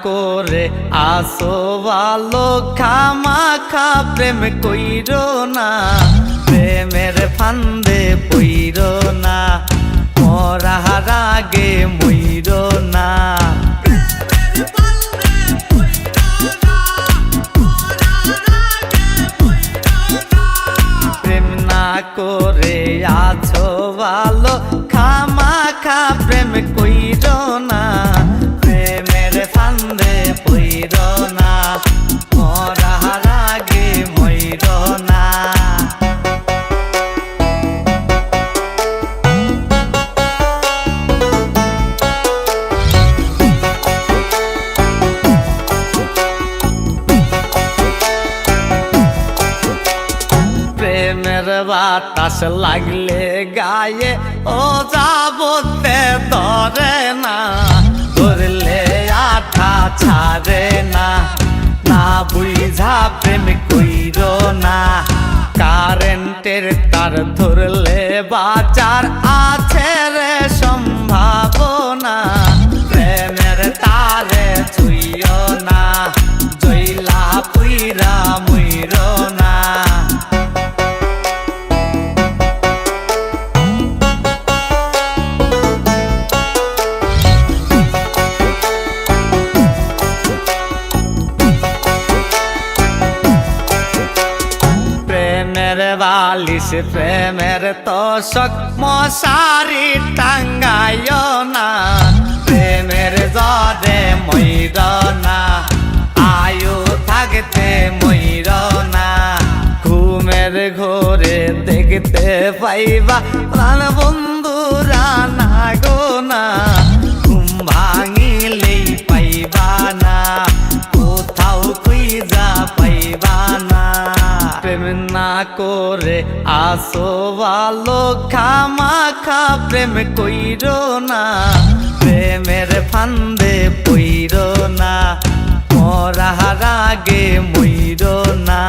করে আসো ভালো খামাখা প্রেম কইরো না প্রেমের ফান্দে পইরো না মরার আগে মইরো না প্রেম না করে আছো ভালো খামাখা প্রেম কইরো না প্রেমের ফান্দে পইরো না মরার আগে মইরো না প্রেমের বাতাস লাগলে গায়ে ও যাবতে ধরে না ধরলে আঠা ছাড়ে না না বুঝা প্রেম কইরো না কারেন্টের তার ধরলে বাঁচার আছে রে সম্ভাবনা প্রেমের তারে ছুইও না জইলা পুইরা মুইরো না প্রেমের বালিশ প্রেমের তোষক মশারি টাঙ্গাইও না প্রেমের জরে মইর না আয়ু থাকতে মইর না ঘুমের ঘোরে দেখতে পাইবা প্রাণ বন্ধুরা না গো না ঘুম ভাঙিলেই পাইবা না কোথাও খুঁজা পাইবা না প্রেম না করে আসো ভালো খামাখা প্রেম কইরো না প্রেমের ফান্দে পইরো না মরার আগে মইরো না।